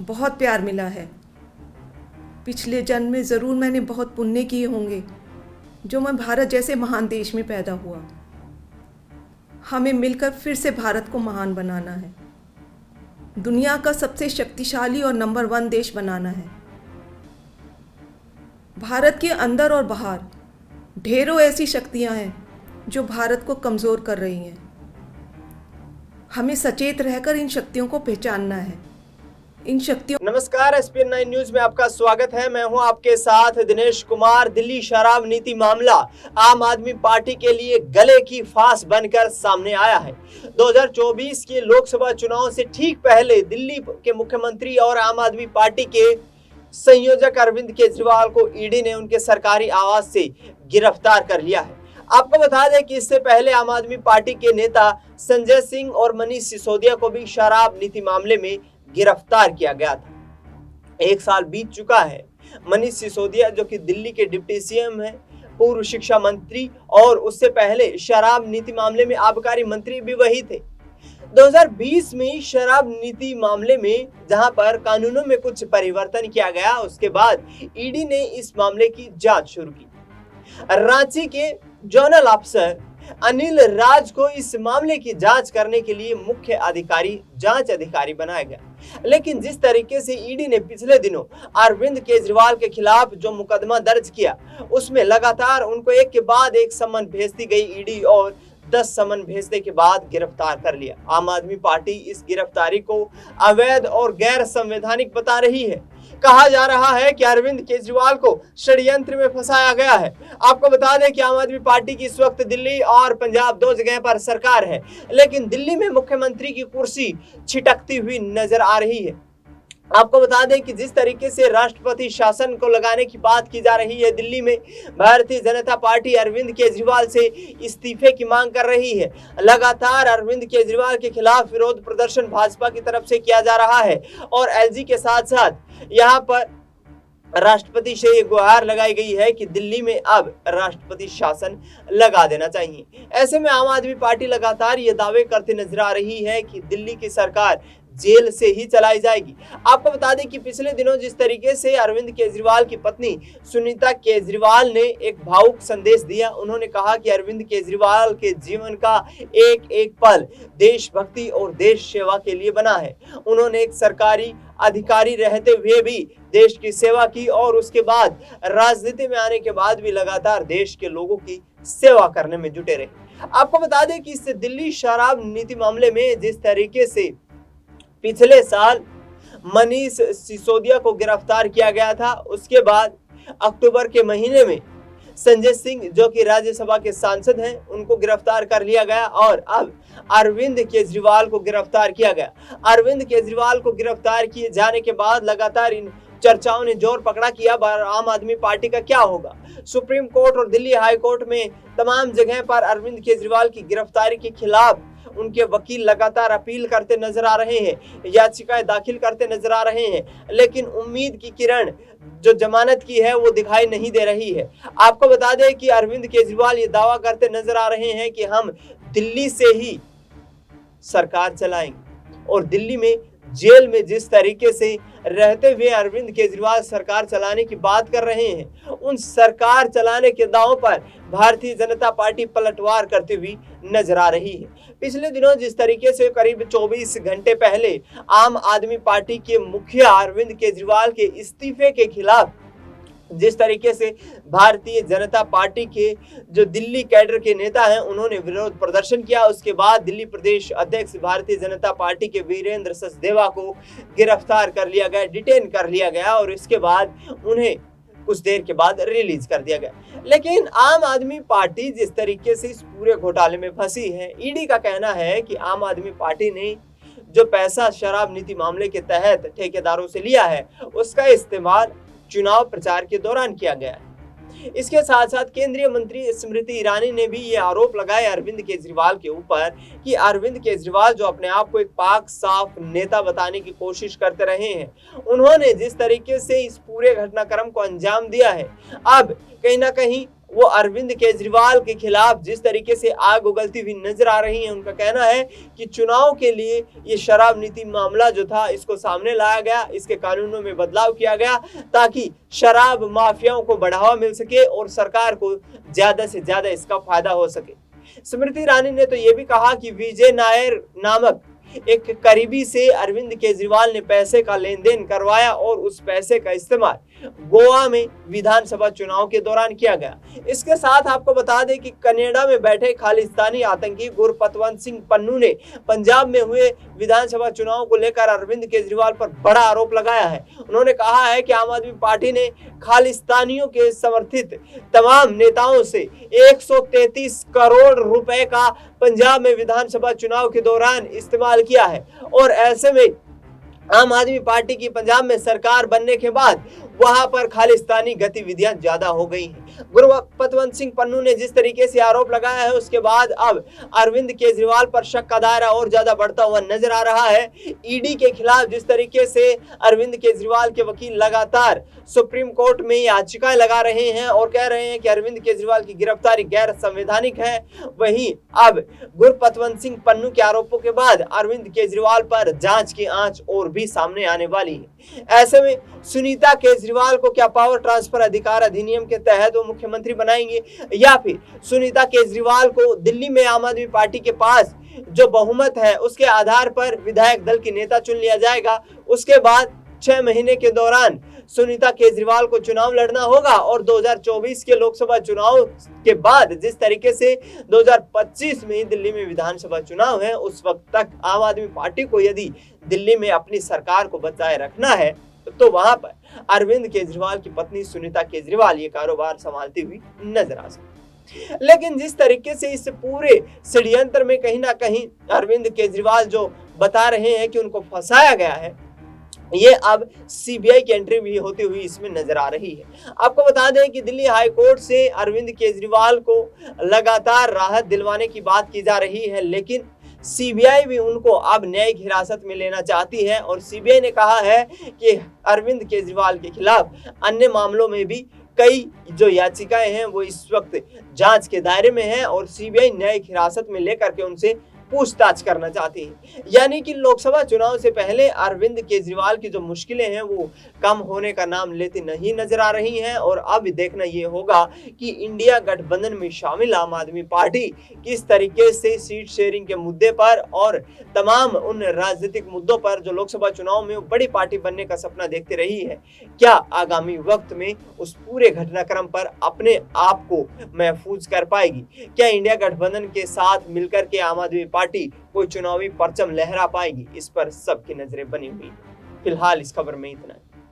बहुत प्यार मिला है। पिछले जन्म में ज़रूर मैंने बहुत पुण्य किए होंगे जो मैं भारत जैसे महान देश में पैदा हुआ। हमें मिलकर फिर से भारत को महान बनाना है, दुनिया का सबसे शक्तिशाली और नंबर 1 देश बनाना है। भारत के अंदर और बाहर ढेरों ऐसी शक्तियां हैं जो भारत को कमज़ोर कर रही हैं। हमें सचेत रहकर इन शक्तियों को पहचानना है। इन शक्तियों नमस्कार, SPN9 न्यूज में आपका स्वागत है। मैं हूं आपके साथ दिनेश कुमार। दिल्ली शराब नीति मामला आम आदमी पार्टी के लिए गले की फांस बनकर सामने आया है। 2024 के लोकसभा चुनाव से ठीक पहले दिल्ली के मुख्यमंत्री और आम आदमी पार्टी के संयोजक अरविंद केजरीवाल को ईडी ने उनके सरकारी आवास से गिरफ्तार कर लिया है। आपको बता दें कि इससे पहले आम आदमी पार्टी के नेता संजय सिंह और मनीष सिसोदिया को भी शराब नीति मामले में गिरफ्तार किया गया था। 1 साल बीत चुका है। मनीष सिसोदिया जो कि दिल्ली के डिप्टी सीएम है, पूर्व शिक्षा मंत्री और उससे पहले शराब नीति मामले में आबकारी मंत्री भी वही थे। 2020 में शराब नीति मामले में जहां पर कानूनों में कुछ परिवर्तन किया गया, उसके बाद ईडी ने इस मामले की जांच शुरू की। रांची के जोनल अफसर अनिल राज को इस मामले की जांच करने के लिए मुख्य जांच अधिकारी बनाया गया। लेकिन जिस तरीके से ईडी ने पिछले दिनों अरविंद केजरीवाल के खिलाफ जो मुकदमा दर्ज किया, उसमें लगातार उनको एक के बाद एक समन भेजती गई ईडी और 10 समन भेजने के बाद गिरफ्तार कर लिया। आम आदमी पार्टी इस गिरफ्तारी को अवैध और गैर संवैधानिक बता रही है। कहा जा रहा है कि अरविंद केजरीवाल को षड्यंत्र में फंसाया गया है। आपको बता दें कि आम आदमी पार्टी की इस वक्त दिल्ली और पंजाब 2 जगह पर सरकार है, लेकिन दिल्ली में मुख्यमंत्री की कुर्सी छिटकती हुई नजर आ रही है। आपको बता दें कि जिस तरीके से राष्ट्रपति शासन को लगाने की बात की जा रही है, दिल्ली में भारतीय जनता पार्टी अरविंद केजरीवाल से इस्तीफे की मांग कर रही है। लगातार अरविंद केजरीवाल के खिलाफ विरोध प्रदर्शन भाजपा की तरफ से किया जा रहा है और एलजी के साथ साथ यहाँ पर राष्ट्रपति से ये गुहार लगाई गई है कि दिल्ली में अब राष्ट्रपति शासन लगा देना चाहिए। ऐसे में आम आदमी पार्टी लगातार ये दावे करते नजर आ रही है कि दिल्ली की सरकार जेल से ही चलाई जाएगी। आपको बता दें कि पिछले दिनों जिस तरीके से अरविंद केजरीवाल की पत्नी सुनीता केजरीवाल ने एक भावुक संदेश दिया, उन्होंने कहा कि अरविंद केजरीवाल के जीवन का एक एक पल देशभक्ति और देश सेवा के लिए बना है। उन्होंने एक सरकारी अधिकारी रहते हुए भी देश की सेवा की और उसके बाद राजनीति में आने के बाद भी लगातार देश के लोगों की सेवा करने में जुटे रहे। आपको बता दें कि इससे दिल्ली शराब नीति मामले में जिस तरीके से पिछले साल मनीष सिसोदिया को गिरफ्तार किया गया था, उसके बाद अक्टूबर के महीने में संजय सिंह जो कि राज्यसभा के सांसद हैं, उनको गिरफ्तार कर लिया गया और अब अरविंद केजरीवाल को गिरफ्तार किया गया। अरविंद केजरीवाल को गिरफ्तार किए जाने के बाद लगातार इन चर्चाओं ने जोर पकड़ा कि अब आम आदमी पार्टी का क्या होगा। सुप्रीम कोर्ट और दिल्ली हाई कोर्ट में तमाम जगह पर अरविंद केजरीवाल की गिरफ्तारी के खिलाफ उनके वकील लगातार अपील करते नजर आ रहे हैं, याचिकाएं दाखिल करते नजर आ रहे हैं, लेकिन उम्मीद की किरण जो जमानत की है वो दिखाई नहीं दे रही है। आपको बता दें कि अरविंद केजरीवाल ये दावा करते नजर आ रहे हैं कि हम दिल्ली से ही सरकार चलाएंगे और दिल्ली में जेल में जिस तरीके से रहते हुए अरविंद केजरीवाल सरकार चलाने की बात कर रहे हैं, उन सरकार चलाने के दावों पर भारतीय जनता पार्टी पलटवार करती हुई नजर आ रही है। पिछले दिनों जिस तरीके से करीब 24 घंटे पहले आम आदमी पार्टी के मुखिया अरविंद केजरीवाल के इस्तीफे के खिलाफ जिस तरीके से भारतीय जनता पार्टी के जो दिल्ली कैडर के नेता हैं, उन्होंने विरोध प्रदर्शन किया, उसके बाद दिल्ली प्रदेश अध्यक्ष भारतीय जनता पार्टी के वीरेंद्र सचदेवा को गिरफ्तार कर लिया गया, डिटेन कर लिया गया और इसके बाद उन्हें कुछ देर के बाद रिलीज कर दिया गया। लेकिन आम आदमी पार्टी जिस तरीके से इस पूरे घोटाले में फंसी है, ईडी का कहना है कि आम आदमी पार्टी ने जो पैसा शराब नीति मामले के तहत ठेकेदारों से लिया है, उसका इस्तेमाल चुनाव प्रचार के दौरान किया गया है। इसके साथ साथ केंद्रीय मंत्री स्मृति ईरानी ने भी ये आरोप लगाया अरविंद केजरीवाल के ऊपर कि अरविंद केजरीवाल जो अपने आप को एक पाक साफ नेता बताने की कोशिश करते रहे हैं, उन्होंने जिस तरीके से इस पूरे घटनाक्रम को अंजाम दिया है, अब कहीं ना कहीं वो अरविंद केजरीवाल के खिलाफ जिस तरीके से आग उगलती हुई नजर आ रही है। उनका कहना है कि चुनाव के लिए ये शराब नीति मामला जो था इसको सामने लाया गया, इसके कानूनों में बदलाव किया गया ताकि शराब माफियाओं को बढ़ावा मिल सके और सरकार को ज्यादा से ज्यादा इसका फायदा हो सके। स्मृति ईरानी ने तो ये भी कहा कि विजय नायर नामक एक करीबी से अरविंद केजरीवाल ने पैसे का लेन देन करवाया और उस पैसे का इस्तेमाल गोवा में विधानसभा चुनाव के दौरान किया गया। इसके साथ आपको बता दें कि कनाडा में बैठे खालिस्तानी आतंकी गुरपतवंत सिंह पन्नू ने पंजाब में हुए विधानसभा चुनाव को लेकर अरविंद केजरीवाल पर बड़ा आरोप लगाया है। उन्होंने कहा है कि आम आदमी पार्टी ने खालिस्तानियों के समर्थित तमाम नेताओं से 133 करोड़ रुपए का पंजाब में विधानसभा चुनाव के दौरान इस्तेमाल किया है और ऐसे में आम आदमी पार्टी की पंजाब में सरकार बनने के बाद वहां पर खालिस्तानी गतिविधियां ज्यादा हो गई हैं। गुरपतवंत सिंह पन्नू ने जिस तरीके से आरोप लगाया है उसके बाद अब अरविंद केजरीवाल पर शक का दायरा और ज्यादा बढ़ता हुआ नजर आ रहा है। ईडी के खिलाफ जिस तरीके से अरविंद केजरीवाल के वकील लगातार सुप्रीम कोर्ट में याचिकाएं लगा रहे हैं और कह रहे हैं कि अरविंद केजरीवाल की गिरफ्तारी गैर संवैधानिक है, वहीं अब गुरपतवंत सिंह पन्नू के आरोपों के बाद अरविंद केजरीवाल पर जांच की आंच और भी सामने आने वाली है। ऐसे में सुनीता केजरीवाल को क्या पावर ट्रांसफर अधिकार अधिनियम के तहत वो मुख्यमंत्री बनाएंगे या फिर सुनीता केजरीवाल को दिल्ली में आम आदमी पार्टी के पास जो बहुमत है उसके आधार पर विधायक दल की नेता चुन लिया जाएगा। उसके बाद 6 महीने के दौरान सुनीता केजरीवाल को चुनाव लड़ना होगा और 2024 के लोकसभा चुनाव के बाद जिस तरीके से 2025 में दिल्ली में विधानसभा चुनाव है उस वक्त तक आम आदमी पार्टी को यदि दिल्ली में अपनी सरकार को बचाए रखना है तो वहां पर अरविंद केजरीवाल की पत्नी सुनीता केजरीवाल ये कारोबार संभालती हुई नजर आ सकती। लेकिन जिस तरीके से इस पूरे षड्यंत्र में कहीं ना कहीं अरविंद केजरीवाल जो बता रहे हैं कि उनको फंसाया गया है, ये अब सीबीआई की एंट्री भी होती हुई इसमें नजर आ रही है। आपको बता दें कि दिल्ली हाई कोर्ट से अरविंद केजरीवाल को लगातार राहत दिलवाने की बात की जा रही है, लेकिन सीबीआई भी उनको अब न्यायिक हिरासत में लेना चाहती है और सीबीआई ने कहा है कि अरविंद केजरीवाल के खिलाफ अन्य मामलों में भी कई जो याचिकाएं हैं वो इस वक्त जांच के दायरे में हैं और सीबीआई न्यायिक हिरासत में लेकर के उनसे पूछताछ करना चाहती है। यानी कि लोकसभा चुनाव से पहले अरविंद केजरीवाल की जो मुश्किलें हैं वो कम होने का नाम लेती नहीं नजर आ रही हैं और अब देखना ये होगा कि इंडिया गठबंधन में शामिल आम आदमी पार्टी किस तरीके से सीट शेयरिंग के मुद्दे पर और तमाम उन राजनीतिक मुद्दों पर जो लोकसभा चुनाव में बड़ी पार्टी बनने का सपना देखते रही है, क्या आगामी वक्त में उस पूरे घटनाक्रम पर अपने आप को महफूज कर पाएगी। क्या इंडिया गठबंधन के साथ मिलकर के आम आदमी पार्टी कोई चुनावी परचम लहरा पाएगी, इस पर सबकी नजरें बनी हुई है। फिलहाल इस खबर में इतना है।